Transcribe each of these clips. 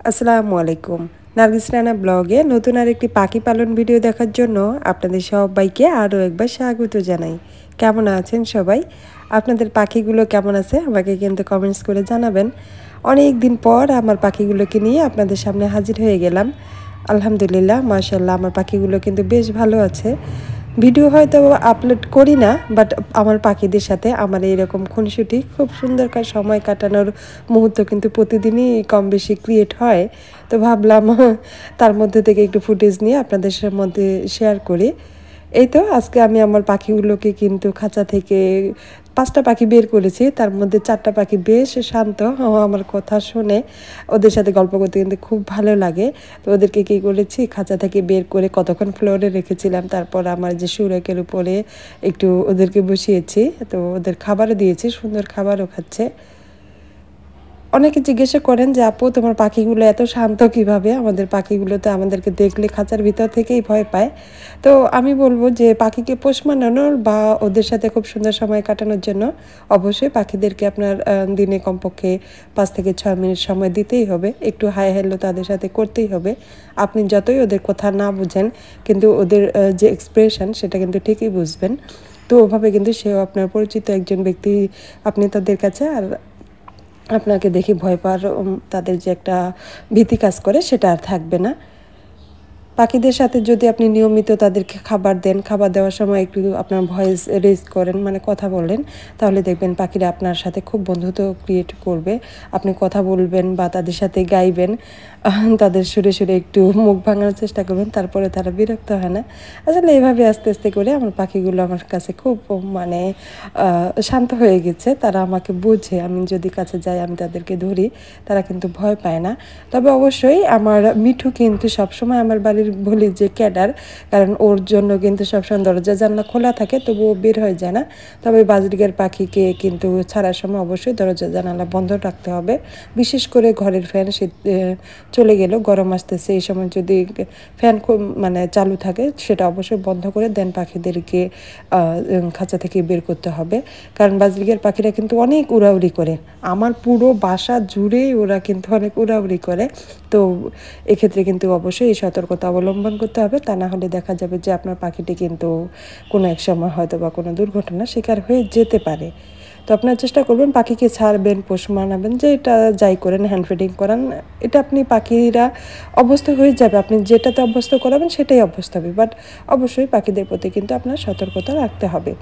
আসসালামু আলাইকুম। নার্গিস রানা ব্লগে নতুন আরেকটি পাখি পালন ভিডিও দেখার জন্য আপনাদের সবাইকে আরও একবার স্বাগত জানাই। কেমন আছেন সবাই? আপনাদের পাখিগুলো কেমন আছে আমাকে কিন্তু কমেন্টস করে জানাবেন। অনেক দিন পর আমার পাখিগুলোকে নিয়ে আপনাদের সামনে হাজির হয়ে গেলাম। আলহামদুলিল্লাহ, মাশাআল্লাহ, আমার পাখিগুলো কিন্তু বেশ ভালো আছে। ভিডিও হয়তো আপলোড করি না, বাট আমার পাখিদের সাথে আমার এইরকম খুনসুটি খুব সুন্দর সময় কাটানোর মুহূর্ত কিন্তু প্রতিদিনই কম বেশি ক্রিয়েট হয়। তো ভাবলাম তার মধ্যে থেকে একটু ফুটেজ নিয়ে আপনাদের মধ্যে শেয়ার করি। এই তো আজকে আমি আমার পাখিগুলোকে কিন্তু খাঁচা থেকে ৫টা পাখি বের করেছি। তার মধ্যে ৪টা পাখি বেশ শান্ত, আমার কথা শুনে ওদের সাথে গল্প করতে কিন্তু খুব ভালো লাগে। তো ওদেরকে কী করেছি, খাঁচা থেকে বের করে কতক্ষণ ফ্লোরে রেখেছিলাম। তারপর আমার যে সুরকের উপরে একটু ওদেরকে বসিয়েছি। তো ওদের খাবারও দিয়েছি, সুন্দর খাবারও খাচ্ছে। অনেকে জিজ্ঞাসা করেন যে আপু তোমার পাখিগুলো এত শান্ত কিভাবে? আমাদের পাখিগুলো তো আমাদেরকে দেখলে খাঁচার ভিতর থেকেই ভয় পায়। তো আমি বলবো যে পাখিকে পোষ মানানোর বা ওদের সাথে খুব সুন্দর সময় কাটানোর জন্য অবশ্যই পাখিদেরকে আপনার দিনে কমপক্ষে ৫ থেকে ৬ মিনিট সময় দিতেই হবে। একটু হাই হ্যালো তাদের সাথে করতেই হবে। আপনি যতই ওদের কথা না বুঝেন, কিন্তু ওদের যে এক্সপ্রেশন সেটা কিন্তু ঠিকই বুঝবেন। তো ওভাবে কিন্তু সেও আপনার পরিচিত একজন ব্যক্তি, আপনি তাদের কাছে। আর আপনাকে দেখে ভয় পাওয়ার তাদের যে একটা ভীতি কাজ করে সেটা আর থাকবে না। পাখিদের সাথে যদি আপনি নিয়মিত তাদেরকে খাবার দেন, খাবার দেওয়ার সময় একটু আপনার ভয়েস রেজ করেন, মানে কথা বলেন, তাহলে দেখবেন পাখিরা আপনার সাথে খুব বন্ধুত্ব ক্রিয়েট করবে। আপনি কথা বলবেন বা তাদের সাথে গাইবেন, তাদের সুরে সুরে একটু মুখ ভাঙানোর চেষ্টা করবেন, তারপরে তারা বিরক্ত হয় না। আসলে এইভাবে আস্তে আস্তে করে আমার পাখিগুলো আমার কাছে খুব মানে শান্ত হয়ে গেছে। তারা আমাকে বোঝে, আমি যদি কাছে যাই আমি তাদেরকে ধরি, তারা কিন্তু ভয় পায় না। তবে অবশ্যই আমার মিঠু কিন্তু সবসময় আমার বাড়ির বলি যে ক্যাডার, কারণ ওর জন্য কিন্তু সবসময় দরজা জানলা খোলা থাকে, তবুও বের হয়ে যায় না। তবে বাজরিকার পাখিকে কিন্তু ছাড়ার সময় অবশ্যই দরজা জানালা বন্ধ রাখতে হবে। বিশেষ করে ঘরের ফ্যান চলে গেলেও গরম আসতেছে, এই সময় যদি ফ্যান মানে চালু থাকে সেটা অবশ্যই বন্ধ করে দেন পাখিদেরকে খাঁচা থেকে বের করতে হবে। কারণ বাজরিকার পাখিরা কিন্তু অনেক উড়াউড়ি করে, আমার পুরো বাসা জুড়েই ওরা কিন্তু অনেক উড়াউড়ি করে। তো এক্ষেত্রে কিন্তু অবশ্যই এই সতর্কতা অবলম্বন করতে হবে, তা না হলে দেখা যাবে যে আপনার পাখিটি কিন্তু কোনো এক সময় হয়তো বা কোনো দুর্ঘটনার শিকার হয়ে যেতে পারে। তো আপনার চেষ্টা করবেন পাখিকে ছাড়বেন, পোষ মানাবেন, যে এটা যাই করেন, হ্যান্ড ফিডিং করান, এটা আপনি পাখিরা অভ্যস্ত হয়ে যাবে। আপনি যেটাতে অভ্যস্ত করাবেন সেটাই অভ্যস্ত হবে, বাট অবশ্যই পাখিদের প্রতি কিন্তু আপনার সতর্কতা রাখতে হবে।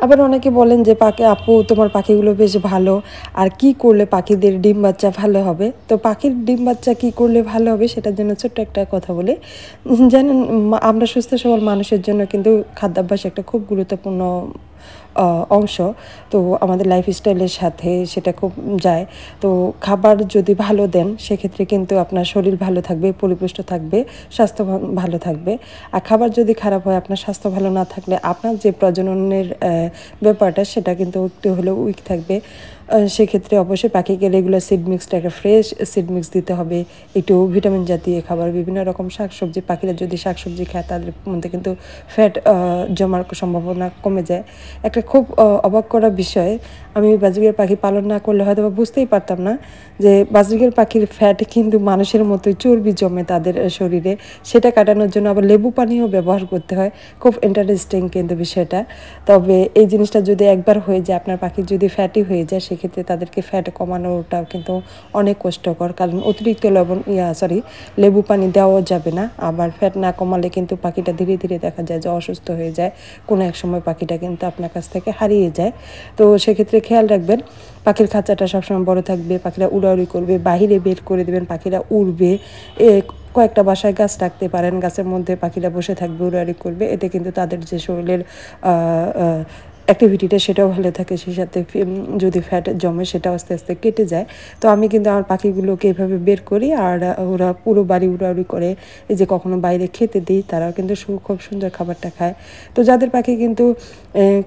আবার অনেকে বলেন যে আপু তোমার পাখিগুলো বেশ ভালো, আর কি করলে পাখিদের ডিম বাচ্চা ভালো হবে? তো পাখির ডিম বাচ্চা কি করলে ভালো হবে সেটার জন্য ছোট্ট একটা কথা বলি। জানেন, আমরা সুস্থ সবল মানুষের জন্য কিন্তু খাদ্যাভ্যাস একটা খুব গুরুত্বপূর্ণ অংশ। তো আমাদের লাইফস্টাইলের সাথে সেটা খুব যায়। তো খাবার যদি ভালো দেন সেক্ষেত্রে কিন্তু আপনার শরীর ভালো থাকবে, পরিপুষ্ট থাকবে, স্বাস্থ্য ভালো থাকবে। আর খাবার যদি খারাপ হয়, আপনার স্বাস্থ্য ভালো না থাকলে আপনার যে প্রজননের ব্যাপারটা সেটা কিন্তু একটু হলেও উইক থাকবে। সেক্ষেত্রে অবশ্যই পাখিকে রেগুলার সিড মিক্সটা, একটা ফ্রেশ সিড মিক্স দিতে হবে, একটু ভিটামিন জাতীয় খাবার, বিভিন্ন রকম শাকসবজি। পাখিরা যদি শাকসবজি খায় তাদের মধ্যে কিন্তু ফ্যাট জমার সম্ভাবনা কমে যায়। একটা খুব অবাক করা বিষয়, আমি বাজরিকার পাখি পালন না করলে হয়তো বা বুঝতেই পারতাম না যে বাজরিকার পাখির ফ্যাট কিন্তু মানুষের মতোই চর্বি জমে তাদের শরীরে। সেটা কাটানোর জন্য আবার লেবু পানিও ব্যবহার করতে হয়। খুব ইন্টারেস্টিং কিন্তু বিষয়টা। তবে এই জিনিসটা যদি একবার হয়ে যায়, আপনার পাখি যদি ফ্যাটি হয়ে যায়, সেক্ষেত্রে তাদেরকে ফ্যাট কমানোটাও কিন্তু অনেক কষ্টকর, কারণ অতিরিক্ত লেবু পানি দেওয়া যাবে না। আবার ফ্যাট না কমালে কিন্তু পাখিটা ধীরে ধীরে দেখা যায় যে অসুস্থ হয়ে যায়, কোনো এক সময় পাখিটা কিন্তু আপনার কাছ থেকে হারিয়ে যায়। তো সেক্ষেত্রে খেয়াল রাখবেন পাখির খাঁচাটা সবসময় বড় থাকবে, পাখিরা উড়াউড়ি করবে, বাহিরে বের করে দেবেন, পাখিরা উড়বে। কয়েকটা বাসায় গাছ রাখতে পারেন, গাছের মধ্যে পাখিরা বসে থাকবে, উড়াউড়ি করবে, এতে কিন্তু তাদের যে শরীরের অ্যাক্টিভিটিটা সেটাও ভালো থাকে, সেই সাথে যদি ফ্যাট জমে সেটাও আস্তে আস্তে কেটে যায়। তো আমি কিন্তু আমার পাখিগুলোকে এভাবে বের করি, আর ওরা পুরো বাড়ি উড়াউড়ি করে। এই যে কখনো বাইরে খেতে দিই, তারাও কিন্তু খুব সুন্দর খাবারটা খায়। তো যাদের পাখি কিন্তু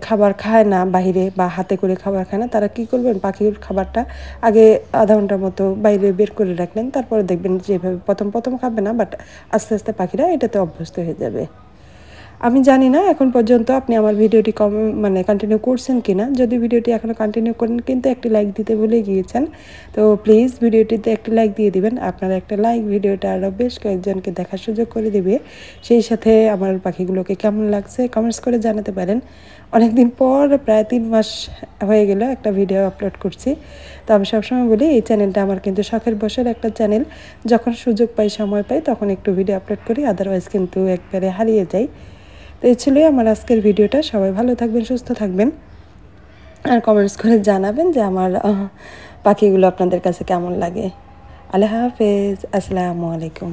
খাবার খায় না বাহিরে বা হাতে করে খাবার খায় না, তারা কি করবেন, পাখির খাবারটা আগে আধা ঘন্টার মতো বাইরে বের করে রাখলেন, তারপরে দেখবেন যে এভাবে প্রথম প্রথম খাবে না, বাট আস্তে আস্তে পাখিরা এটাতে অভ্যস্ত হয়ে যাবে। আমি জানি না এখন পর্যন্ত আপনি আমার ভিডিওটি মানে কন্টিনিউ করছেন কিনা। যদি ভিডিওটি এখনও কন্টিনিউ করেন কিন্তু একটি লাইক দিতে ভুলে গিয়েছেন, তো প্লিজ ভিডিওটিতে একটি লাইক দিয়ে দিবেন। আপনার একটা লাইক ভিডিওটা আরও বেশ কয়েকজনকে দেখার সুযোগ করে দেবে। সেই সাথে আমার পাখিগুলোকে কেমন লাগছে কমেন্টস করে জানাতে পারেন। অনেকদিন পর প্রায় 3 মাস হয়ে গেল একটা ভিডিও আপলোড করছি। তো আমি সবসময় বলি এই চ্যানেলটা আমার কিন্তু শখের বশের একটা চ্যানেল। যখন সুযোগ পাই সময় পাই তখন একটু ভিডিও আপলোড করি, আদারওয়াইজ কিন্তু একবারে হারিয়ে যাই। তো এই ছিলই আমার আজকের ভিডিওটা। সবাই ভালো থাকবেন, সুস্থ থাকবেন, আর কমেন্টস করে জানাবেন যে আমার পাখিগুলো আপনাদের কাছে কেমন লাগে। আল্লাহ হাফেজ, আসসালামু আলাইকুম।